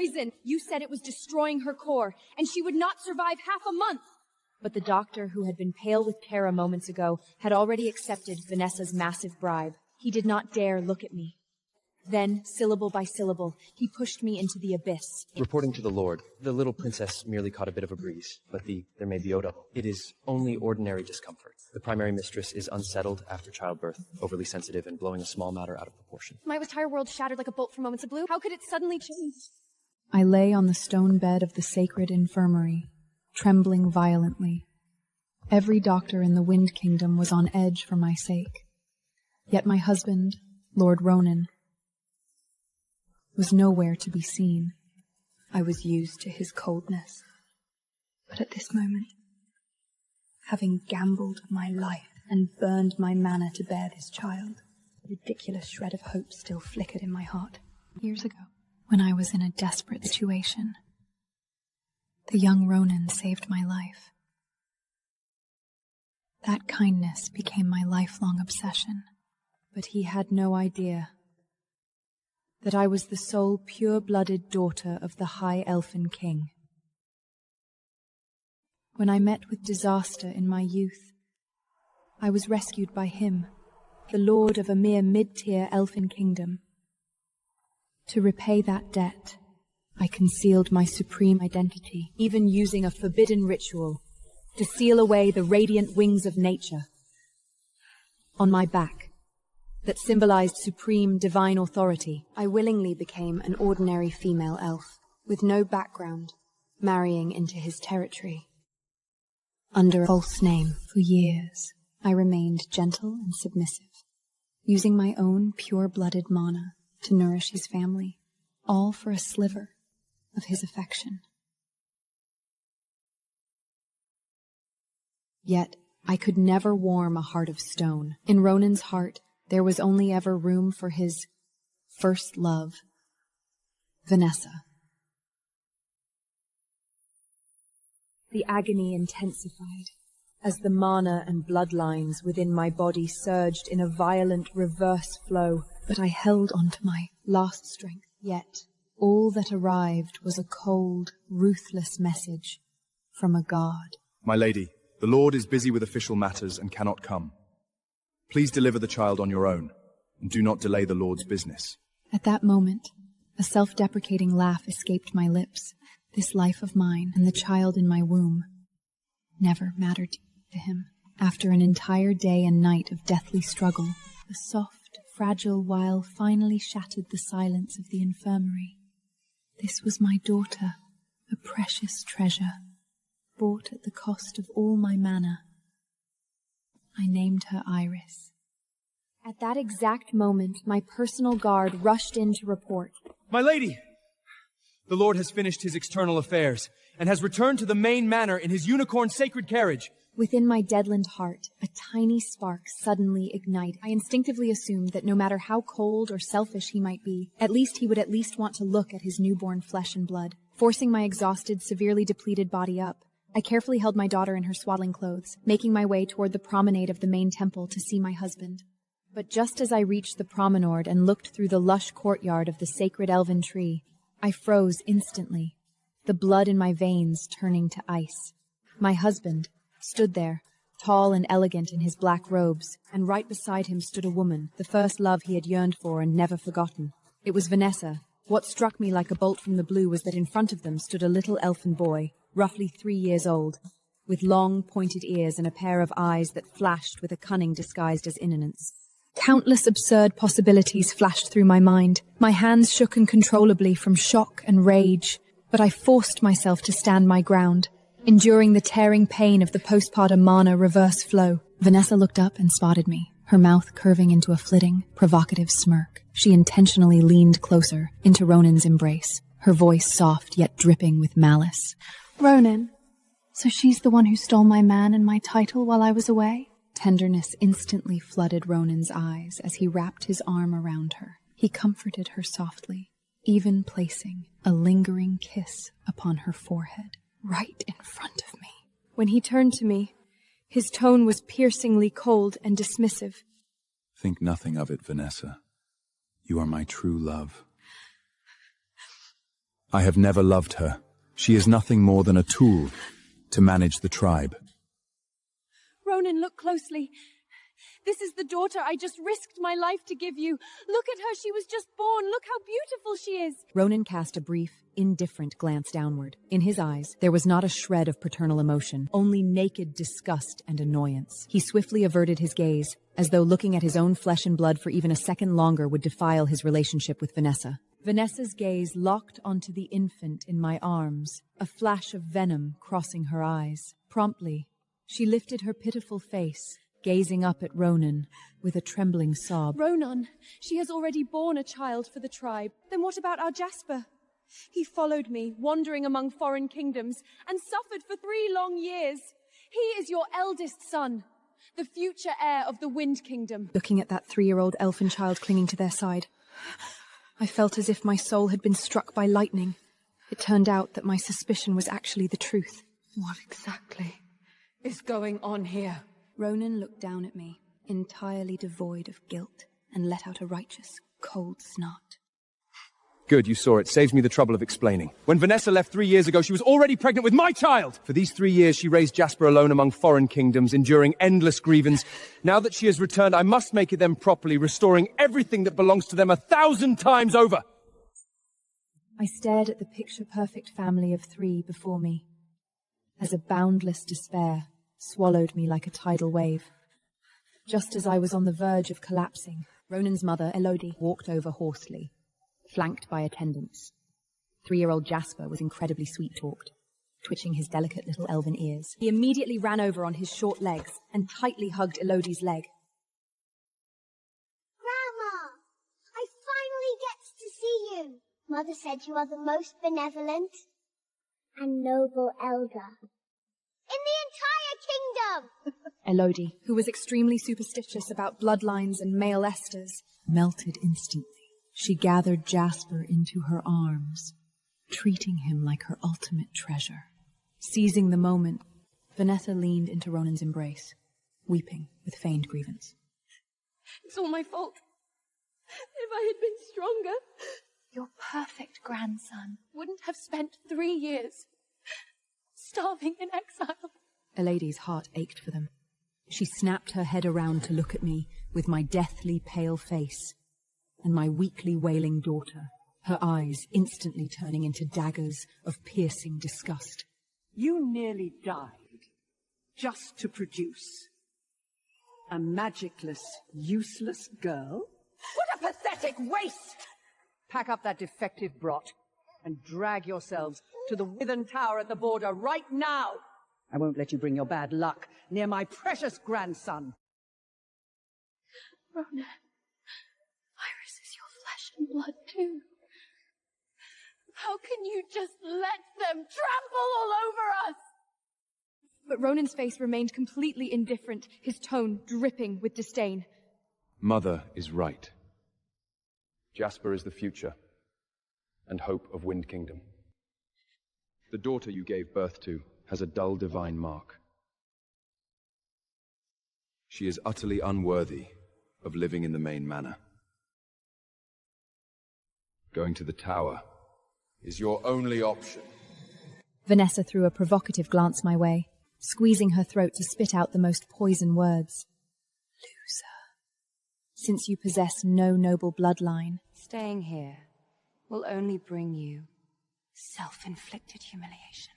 poison. You said it was destroying her core, and she would not survive half a month. But the doctor, who had been pale with terror moments ago, had already accepted Vanessa's massive bribe. He did not dare look at me. Then, syllable by syllable, he pushed me into the abyss. Reporting to the Lord, the little princess merely caught a bit of a breeze, but there may be Odo. It is only ordinary discomfort. The primary mistress is unsettled after childbirth, overly sensitive, and blowing a small matter out of proportion. My entire world shattered like a bolt from moments of blue. How could it suddenly change? I lay on the stone bed of the sacred infirmary, trembling violently. Every doctor in the Wind Kingdom was on edge for my sake. Yet my husband, Lord Ronan, was nowhere to be seen. I was used to his coldness. But at this moment, having gambled my life and burned my manor to bear this child, a ridiculous shred of hope still flickered in my heart. Years ago, when I was in a desperate situation, the young Ronan saved my life. That kindness became my lifelong obsession. But he had no idea that I was the sole pure-blooded daughter of the High Elfin King. When I met with disaster in my youth, I was rescued by him, the lord of a mere mid-tier elfin kingdom. To repay that debt, I concealed my supreme identity, even using a forbidden ritual to seal away the radiant wings of nature on my back that symbolized supreme divine authority. I willingly became an ordinary female elf, with no background, marrying into his territory. Under a false name, for years, I remained gentle and submissive, using my own pure-blooded mana to nourish his family, all for a sliver of his affection. Yet, I could never warm a heart of stone. In Ronan's heart, there was only ever room for his first love, Vanessa. The agony intensified as the mana and bloodlines within my body surged in a violent reverse flow, but I held on to my last strength. Yet, all that arrived was a cold, ruthless message from a god. My lady, the Lord is busy with official matters and cannot come. Please deliver the child on your own, and do not delay the Lord's business. At that moment, a self-deprecating laugh escaped my lips. This life of mine and the child in my womb never mattered to him. After an entire day and night of deathly struggle, the soft, fragile wail finally shattered the silence of the infirmary. This was my daughter, a precious treasure, bought at the cost of all my mana. I named her Iris. At that exact moment, my personal guard rushed in to report. My lady! The Lord has finished his external affairs, and has returned to the main manor in his unicorn sacred carriage. Within my deadland heart, a tiny spark suddenly ignited. I instinctively assumed that no matter how cold or selfish he might be, at least he would at least want to look at his newborn flesh and blood. Forcing my exhausted, severely depleted body up, I carefully held my daughter in her swaddling clothes, making my way toward the promenade of the main temple to see my husband. But just as I reached the promenade and looked through the lush courtyard of the sacred elven tree, I froze instantly, the blood in my veins turning to ice. My husband stood there, tall and elegant in his black robes, and right beside him stood a woman, the first love he had yearned for and never forgotten. It was Vanessa. What struck me like a bolt from the blue was that in front of them stood a little elfin boy, roughly 3 years old, with long, pointed ears and a pair of eyes that flashed with a cunning disguised as innocence. Countless absurd possibilities flashed through my mind. My hands shook uncontrollably from shock and rage, but I forced myself to stand my ground, enduring the tearing pain of the postpartum mana reverse flow. Vanessa looked up and spotted me, her mouth curving into a flitting, provocative smirk. She intentionally leaned closer into Ronan's embrace, her voice soft yet dripping with malice. Ronan, so she's the one who stole my man and my title while I was away? Tenderness instantly flooded Ronan's eyes as he wrapped his arm around her. He comforted her softly, even placing a lingering kiss upon her forehead, right in front of me. When he turned to me, his tone was piercingly cold and dismissive. Think nothing of it, Vanessa. You are my true love. I have never loved her. She is nothing more than a tool to manage the tribe. Ronan, look closely. This is the daughter I just risked my life to give you. Look at her, she was just born. Look how beautiful she is. Ronan cast a brief, indifferent glance downward. In his eyes, there was not a shred of paternal emotion, only naked disgust and annoyance. He swiftly averted his gaze, as though looking at his own flesh and blood for even a second longer would defile his relationship with Vanessa. Vanessa's gaze locked onto the infant in my arms, a flash of venom crossing her eyes. Promptly, she lifted her pitiful face, gazing up at Ronan with a trembling sob. Ronan, she has already borne a child for the tribe. Then what about our Jasper? He followed me, wandering among foreign kingdoms, and suffered for 3 long years. He is your eldest son, the future heir of the Wind Kingdom. Looking at that 3-year-old elfin child clinging to their side, I felt as if my soul had been struck by lightning. It turned out that my suspicion was actually the truth. What exactly is going on here? Ronan looked down at me, entirely devoid of guilt, and let out a righteous, cold snort. Good, you saw it. Saves me the trouble of explaining. When Vanessa left 3 years ago, she was already pregnant with my child! For these 3 years, she raised Jasper alone among foreign kingdoms, enduring endless grievance. Now that she has returned, I must make it them properly, restoring everything that belongs to them 1,000 times over! I stared at the picture-perfect family of 3 before me, as a boundless despair swallowed me like a tidal wave. Just as I was on the verge of collapsing, Ronan's mother, Elodie, walked over hoarsely, flanked by attendants. 3-year-old Jasper was incredibly sweet-talked, twitching his delicate little elven ears. He immediately ran over on his short legs and tightly hugged Elodie's leg. Grandma, I finally get to see you. Mother said you are the most benevolent and noble elder in the entire kingdom. Elodie, who was extremely superstitious about bloodlines and male esters, melted instantly. She gathered Jasper into her arms, treating him like her ultimate treasure. Seizing the moment, Vanessa leaned into Ronan's embrace, weeping with feigned grievance. It's all my fault. If I had been stronger, Your perfect grandson wouldn't have spent 3 years starving in exile. Elodie's heart ached for them. She snapped her head around to look at me with my deathly pale face and my weakly wailing daughter, her eyes instantly turning into daggers of piercing disgust. You nearly died just to produce a magicless, useless girl? What a pathetic waste! Pack up that defective brot and drag yourselves to the Withen Tower at the border right now. I won't let you bring your bad luck near my precious grandson. Rona, Iris is your flesh and blood too. How can you just let them trample all over us? But Ronan's face remained completely indifferent, his tone dripping with disdain. Mother is right. Jasper is the future and hope of Wind Kingdom. The daughter you gave birth to has a dull divine mark. She is utterly unworthy of living in the main manor. Going to the tower is your only option. Vanessa threw a provocative glance my way, squeezing her throat to spit out the most poison words. Loser. Since you possess no noble bloodline, Staying here will only bring you self-inflicted humiliation.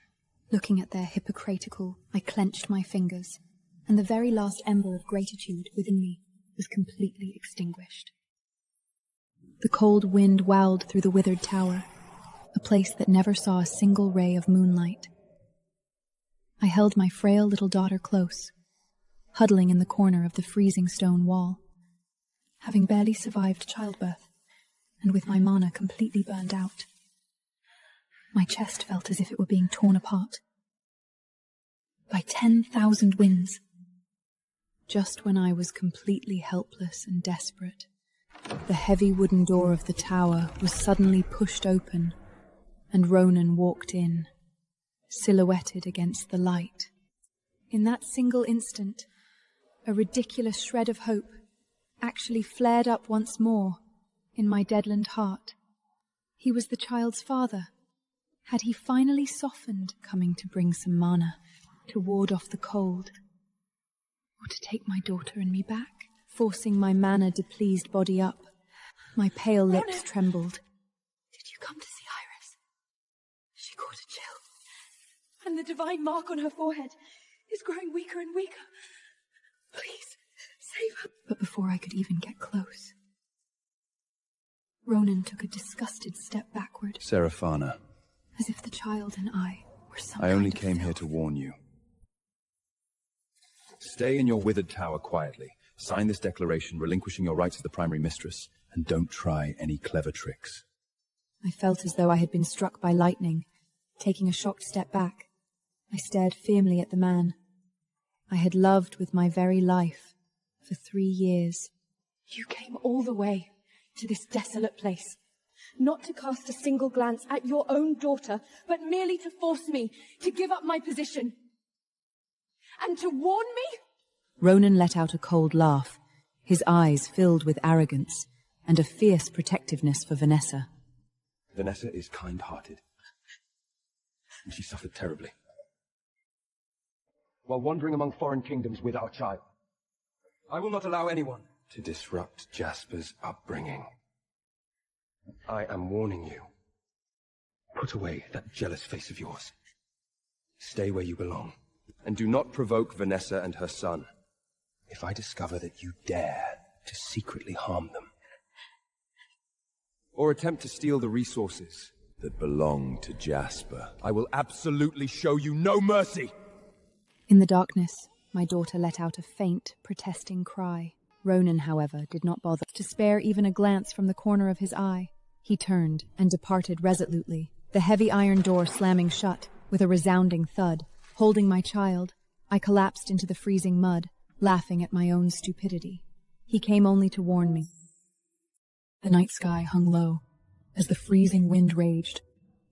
looking at their hypocritical, I clenched my fingers, and the very last ember of gratitude within me was completely extinguished. The cold wind wowled through the withered tower, a place that never saw a single ray of moonlight. I held my frail little daughter close, huddling in the corner of the freezing stone wall, having barely survived childbirth, and with my mana completely burned out. My chest felt as if it were being torn apart by 10,000 winds. Just when I was completely helpless and desperate, the heavy wooden door of the tower was suddenly pushed open, and Ronan walked in, silhouetted against the light. In that single instant, a ridiculous shred of hope actually flared up once more in my deadland heart. He was the child's father, Had he finally softened, coming to bring some mana, to ward off the cold? Or to take my daughter and me back, forcing my mana-depleased body up? My pale lips trembled. Did you come to see Iris? She caught a chill, and the divine mark on her forehead is growing weaker and weaker. Please, save her. But before I could even get close, Ronan took a disgusted step backward. Seraphana, as if the child and I were some I only kind of came here filth. to warn you. Stay in your withered tower quietly. Sign this declaration relinquishing your rights as the primary mistress, and don't try any clever tricks. I felt as though I had been struck by lightning. Taking a shocked step back, I stared firmly at the man I had loved with my very life for 3 years. You came all the way to this desolate place, not to cast a single glance at your own daughter, but merely to force me to give up my position. And to warn me? Ronan let out a cold laugh, his eyes filled with arrogance and a fierce protectiveness for Vanessa. Vanessa is kind-hearted, and she suffered terribly while wandering among foreign kingdoms with our child. I will not allow anyone to disrupt Jasper's upbringing. I am warning you. Put away that jealous face of yours. Stay where you belong, and do not provoke Vanessa and her son. If I discover that you dare to secretly harm them, or attempt to steal the resources that belong to Jasper, I will absolutely show you no mercy! In the darkness, my daughter let out a faint, protesting cry. Ronan, however, did not bother to spare even a glance from the corner of his eye. He turned and departed resolutely, the heavy iron door slamming shut with a resounding thud. Holding my child, I collapsed into the freezing mud, laughing at my own stupidity. He came only to warn me. The night sky hung low as the freezing wind raged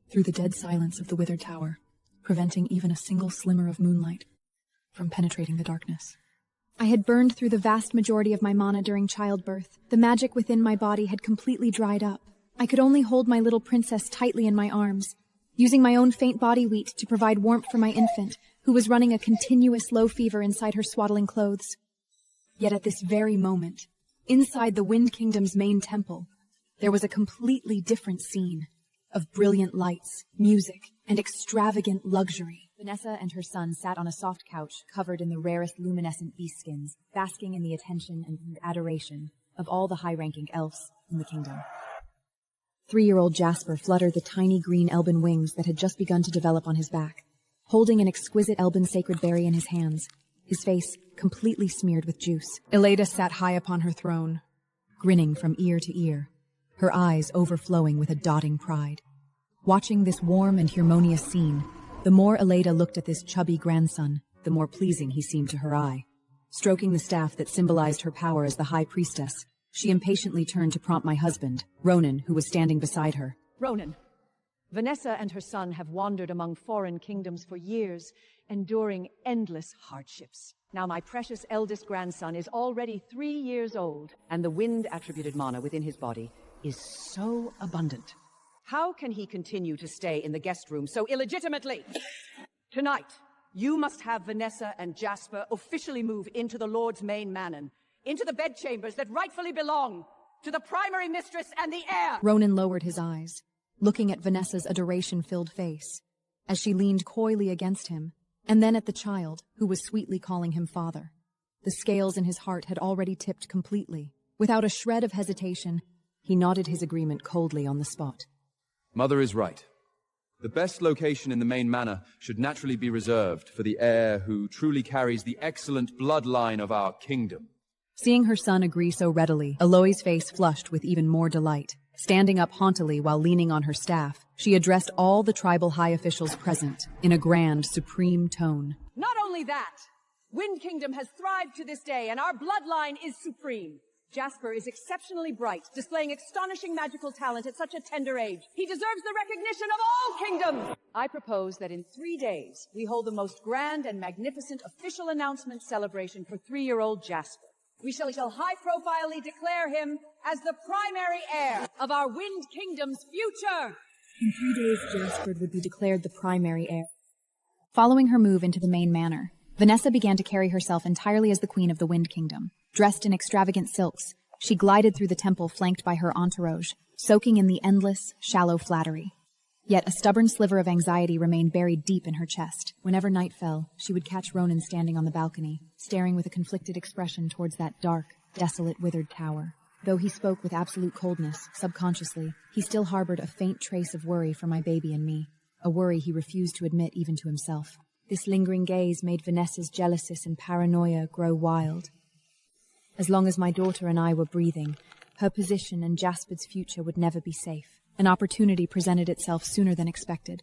through the dead silence of the withered tower, preventing even a single slimmer of moonlight from penetrating the darkness. I had burned through the vast majority of my mana during childbirth. The magic within my body had completely dried up. I could only hold my little princess tightly in my arms, using my own faint body heat to provide warmth for my infant, who was running a continuous low fever inside her swaddling clothes. Yet at this very moment, inside the Wind Kingdom's main temple, there was a completely different scene of brilliant lights, music, and extravagant luxury. Vanessa and her son sat on a soft couch covered in the rarest luminescent beast skins, basking in the attention and adoration of all the high-ranking elves in the kingdom. 3-year-old Jasper fluttered the tiny green elven wings that had just begun to develop on his back, holding an exquisite elven sacred berry in his hands, his face completely smeared with juice. Eleda sat high upon her throne, grinning from ear to ear, her eyes overflowing with a doting pride. Watching this warm and harmonious scene, the more Eleda looked at this chubby grandson, the more pleasing he seemed to her eye. Stroking the staff that symbolized her power as the high priestess, she impatiently turned to prompt my husband, Ronan, who was standing beside her. Ronan, Vanessa and her son have wandered among foreign kingdoms for years, enduring endless hardships. Now my precious eldest grandson is already 3 years old, and the wind-attributed mana within his body is so abundant. How can he continue to stay in the guest room so illegitimately? Tonight, you must have Vanessa and Jasper officially move into the Lord's main manor, into the bedchambers that rightfully belong to the primary mistress and the heir. Ronan lowered his eyes, looking at Vanessa's adoration-filled face, as she leaned coyly against him, and then at the child, who was sweetly calling him father. The scales in his heart had already tipped completely. Without a shred of hesitation, he nodded his agreement coldly on the spot. Mother is right. The best location in the main manor should naturally be reserved for the heir who truly carries the excellent bloodline of our kingdom. Seeing her son agree so readily, Eloi's face flushed with even more delight. Standing up hauntily while leaning on her staff, she addressed all the tribal high officials present in a grand, supreme tone. Not only that, Wind Kingdom has thrived to this day, and our bloodline is supreme. Jasper is exceptionally bright, displaying astonishing magical talent at such a tender age. He deserves the recognition of all kingdoms! I propose that in 3 days, we hold the most grand and magnificent official announcement celebration for 3-year-old Jasper. We shall high-profilely declare him as the primary heir of our Wind Kingdom's future. In 3 days, Jasper would be declared the primary heir. Following her move into the main manor, Vanessa began to carry herself entirely as the queen of the Wind Kingdom. Dressed in extravagant silks, she glided through the temple flanked by her entourage, soaking in the endless, shallow flattery. Yet a stubborn sliver of anxiety remained buried deep in her chest. Whenever night fell, she would catch Ronan standing on the balcony, staring with a conflicted expression towards that dark, desolate, withered tower. Though he spoke with absolute coldness, subconsciously, he still harbored a faint trace of worry for my baby and me, a worry he refused to admit even to himself. This lingering gaze made Vanessa's jealousy and paranoia grow wild. As long as my daughter and I were breathing, her position and Jasper's future would never be safe. An opportunity presented itself sooner than expected.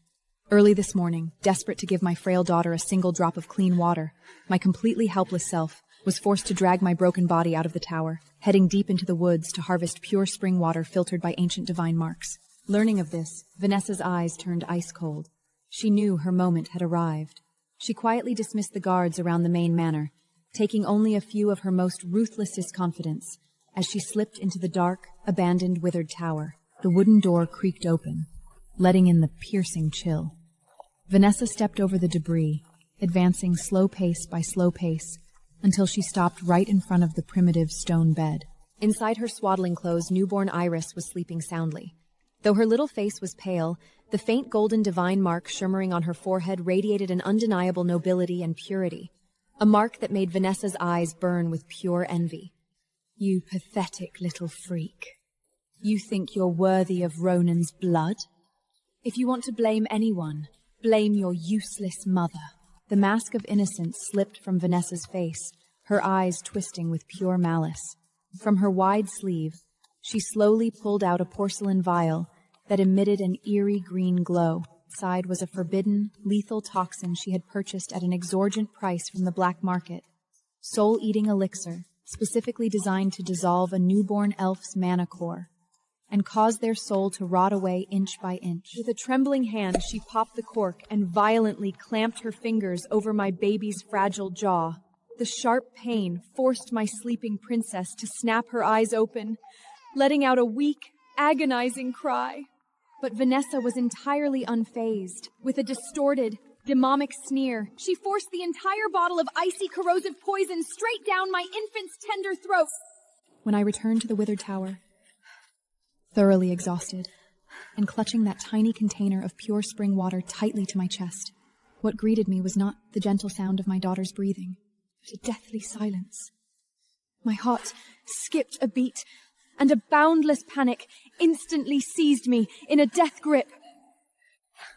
Early this morning, desperate to give my frail daughter a single drop of clean water, my completely helpless self was forced to drag my broken body out of the tower, heading deep into the woods to harvest pure spring water filtered by ancient divine marks. Learning of this, Vanessa's eyes turned ice cold. She knew her moment had arrived. She quietly dismissed the guards around the main manor, taking only a few of her most ruthlessest confidants, as she slipped into the dark, abandoned, withered tower. The wooden door creaked open, letting in the piercing chill. Vanessa stepped over the debris, advancing slow pace by slow pace, until she stopped right in front of the primitive stone bed. Inside her swaddling clothes, newborn Iris was sleeping soundly. Though her little face was pale, the faint golden divine mark shimmering on her forehead radiated an undeniable nobility and purity, a mark that made Vanessa's eyes burn with pure envy. "You pathetic little freak. You think you're worthy of Ronan's blood? If you want to blame anyone, blame your useless mother." The mask of innocence slipped from Vanessa's face, her eyes twisting with pure malice. From her wide sleeve, she slowly pulled out a porcelain vial that emitted an eerie green glow. Inside was a forbidden, lethal toxin she had purchased at an exorbitant price from the black market. Soul-eating elixir, specifically designed to dissolve a newborn elf's mana core and cause their soul to rot away inch by inch. With a trembling hand, she popped the cork and violently clamped her fingers over my baby's fragile jaw. The sharp pain forced my sleeping princess to snap her eyes open, letting out a weak, agonizing cry. But Vanessa was entirely unfazed. With a distorted, demonic sneer, she forced the entire bottle of icy corrosive poison straight down my infant's tender throat. When I returned to the withered tower, thoroughly exhausted, and clutching that tiny container of pure spring water tightly to my chest, what greeted me was not the gentle sound of my daughter's breathing, but a deathly silence. My heart skipped a beat, and a boundless panic instantly seized me in a death grip.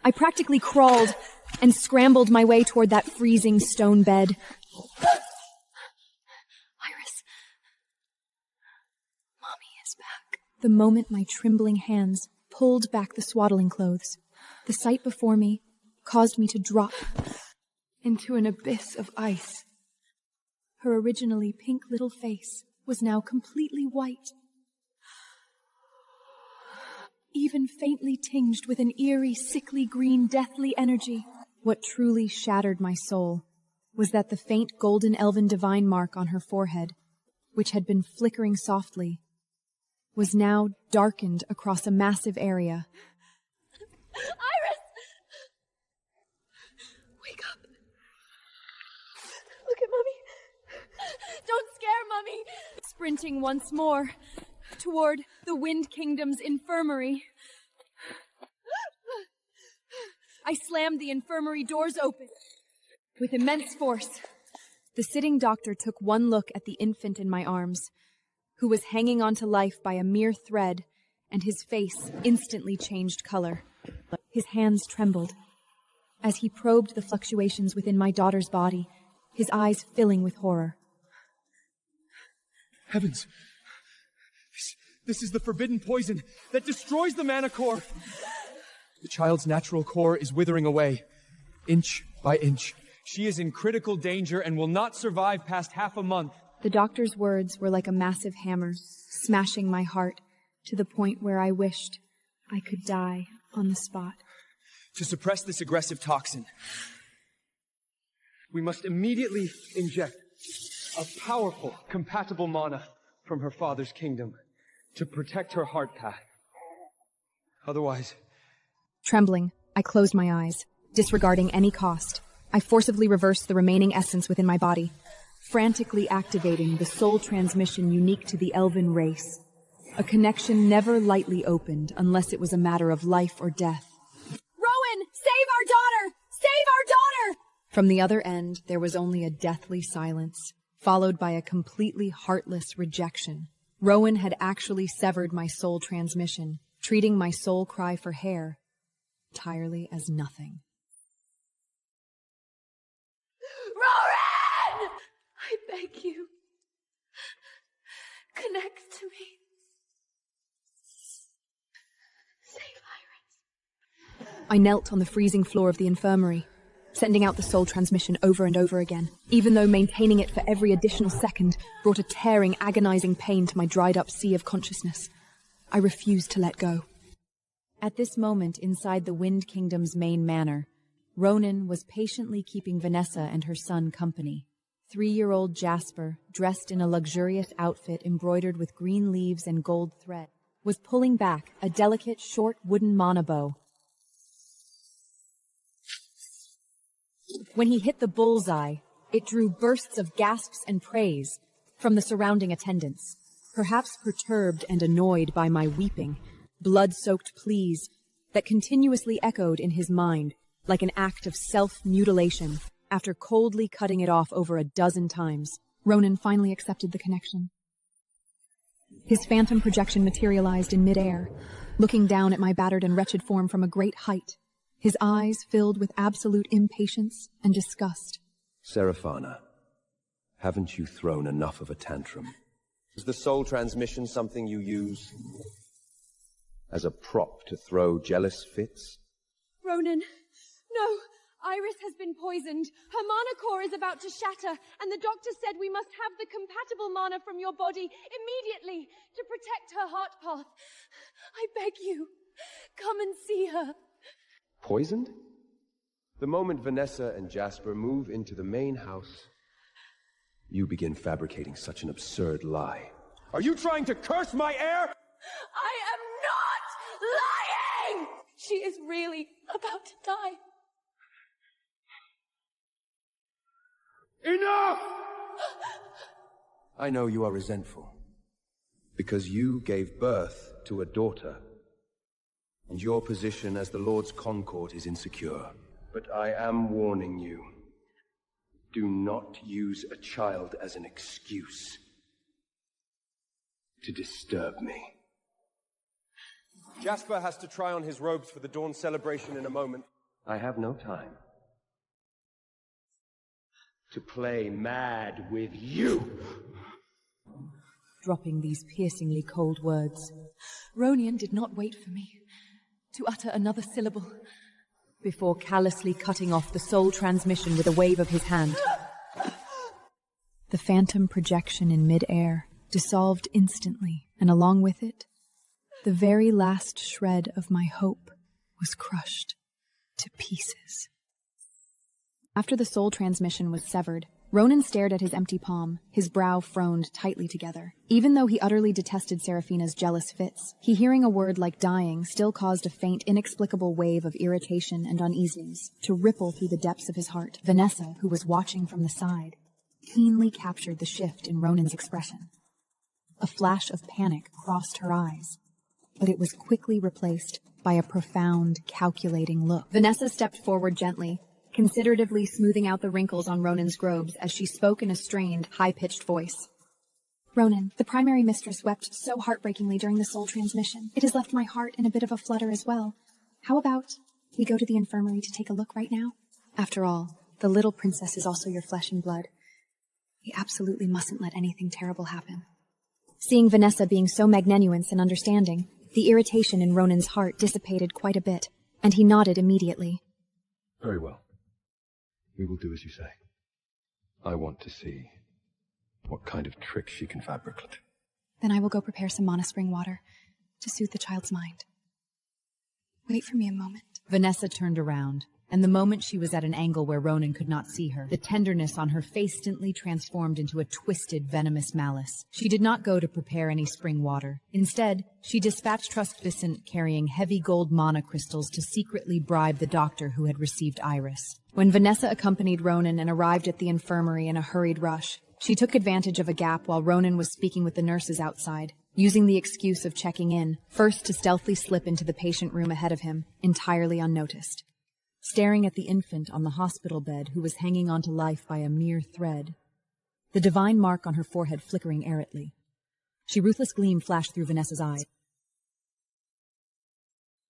I practically crawled and scrambled my way toward that freezing stone bed. Iris, Mommy is back. The moment my trembling hands pulled back the swaddling clothes, the sight before me caused me to drop into an abyss of ice. Her originally pink little face was now completely white, even faintly tinged with an eerie, sickly green, deathly energy. What truly shattered my soul was that the faint golden elven divine mark on her forehead, which had been flickering softly, was now darkened across a massive area. Iris! Wake up. Look at Mommy. Don't scare Mommy. Sprinting once more toward the Wind Kingdom's infirmary. I slammed the infirmary doors open with immense force. The sitting doctor took one look at the infant in my arms, who was hanging on to life by a mere thread, and his face instantly changed color. His hands trembled as he probed the fluctuations within my daughter's body, his eyes filling with horror. Heavens! This is the forbidden poison that destroys the mana core! The child's natural core is withering away, inch by inch. She is in critical danger and will not survive past half a month. The doctor's words were like a massive hammer, smashing my heart to the point where I wished I could die on the spot. To suppress this aggressive toxin, we must immediately inject a powerful, compatible mana from her father's kingdom to protect her heart path. Otherwise, Trembling, I closed my eyes, disregarding any cost. I forcibly reversed the remaining essence within my body, frantically activating the soul transmission unique to the elven race. A connection never lightly opened unless it was a matter of life or death. Rowan, save our daughter! Save our daughter! From the other end, there was only a deathly silence, followed by a completely heartless rejection. Rowan had actually severed my soul transmission, treating my soul cry for hair entirely as nothing. Rowan! I beg you, connect to me. Save Iris. I knelt on the freezing floor of the infirmary, sending out the soul transmission over and over again, even though maintaining it for every additional second brought a tearing, agonizing pain to my dried-up sea of consciousness. I refused to let go. At this moment, inside the Wind Kingdom's main manor, Ronan was patiently keeping Vanessa and her son company. 3-year-old Jasper, dressed in a luxurious outfit embroidered with green leaves and gold thread, was pulling back a delicate, short wooden monobow. When he hit the bullseye, it drew bursts of gasps and praise from the surrounding attendants, perhaps perturbed and annoyed by my weeping, blood-soaked pleas that continuously echoed in his mind like an act of self-mutilation. After coldly cutting it off over a dozen times, Ronan finally accepted the connection. His phantom projection materialized in midair, looking down at my battered and wretched form from a great height, his eyes filled with absolute impatience and disgust. Seraphana, haven't you thrown enough of a tantrum? Is the soul transmission something you use as a prop to throw jealous fits? Ronan, no. Iris has been poisoned. Her mana core is about to shatter, and the doctor said we must have the compatible mana from your body immediately to protect her heart path. I beg you, come and see her. Poisoned? The moment Vanessa and Jasper move into the main house, you begin fabricating such an absurd lie. Are you trying to curse my heir? I am not lying! She is really about to die. Enough! I know you are resentful, because you gave birth to a daughter, and your position as the Lord's Concord is insecure. But I am warning you, do not use a child as an excuse to disturb me. Jasper has to try on his robes for the dawn celebration in a moment. I have no time to play mad with you. Dropping these piercingly cold words, Ronan did not wait for me to utter another syllable before callously cutting off the soul transmission with a wave of his hand. The phantom projection in mid-air dissolved instantly, and along with it, the very last shred of my hope was crushed to pieces. After the soul transmission was severed, Ronan stared at his empty palm, his brow frowned tightly together. Even though he utterly detested Seraphina's jealous fits, hearing a word like dying still caused a faint, inexplicable wave of irritation and uneasiness to ripple through the depths of his heart. Vanessa, who was watching from the side, keenly captured the shift in Ronan's expression. A flash of panic crossed her eyes, but it was quickly replaced by a profound, calculating look. Vanessa stepped forward gently, consideratively smoothing out the wrinkles on Ronan's robes as she spoke in a strained, high-pitched voice. Ronan, the primary mistress wept so heartbreakingly during the soul transmission. It has left my heart in a bit of a flutter as well. How about we go to the infirmary to take a look right now? After all, the little princess is also your flesh and blood. We absolutely mustn't let anything terrible happen. Seeing Vanessa being so magnanimous and understanding, the irritation in Ronan's heart dissipated quite a bit, and he nodded immediately. Very well. We will do as you say. I want to see what kind of tricks she can fabricate. Then I will go prepare some mana spring water to soothe the child's mind. Wait for me a moment. Vanessa turned around, and the moment she was at an angle where Ronan could not see her, the tenderness on her face instantly transformed into a twisted, venomous malice. She did not go to prepare any spring water. Instead, she dispatched Trustficent carrying heavy gold mana crystals to secretly bribe the doctor who had received Iris. When Vanessa accompanied Ronan and arrived at the infirmary in a hurried rush, she took advantage of a gap while Ronan was speaking with the nurses outside, using the excuse of checking in, first to stealthily slip into the patient room ahead of him, entirely unnoticed. Staring at the infant on the hospital bed who was hanging on to life by a mere thread, the divine mark on her forehead flickering errantly. A ruthless gleam flashed through Vanessa's eyes.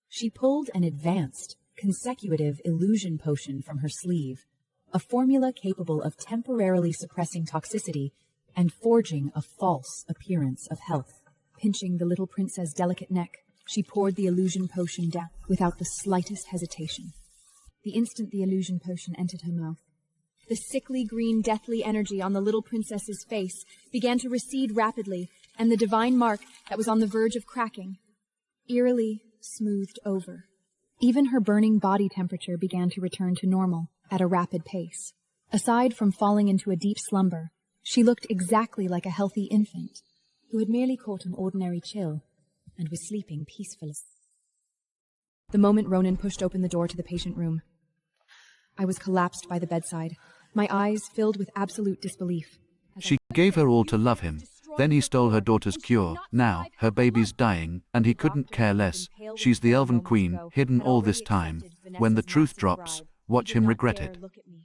She pulled an advanced, consecutive illusion potion from her sleeve, a formula capable of temporarily suppressing toxicity and forging a false appearance of health. Pinching the little princess's delicate neck, she poured the illusion potion down without the slightest hesitation. The instant the illusion potion entered her mouth, the sickly green deathly energy on the little princess's face began to recede rapidly, and the divine mark that was on the verge of cracking eerily smoothed over. Even her burning body temperature began to return to normal at a rapid pace. Aside from falling into a deep slumber, she looked exactly like a healthy infant who had merely caught an ordinary chill and was sleeping peacefully. The moment Ronan pushed open the door to the patient room, I was collapsed by the bedside, my eyes filled with absolute disbelief. She gave her all to love him. Then he stole her daughter's cure. Now, her baby's dying, and he couldn't care less. She's the Elven Queen, hidden all this time. When the truth drops, watch him regret it.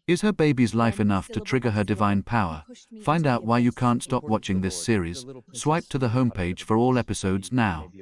Is her baby's life enough to trigger her divine power? Find out why you can't stop watching this series. Swipe to the homepage for all episodes now.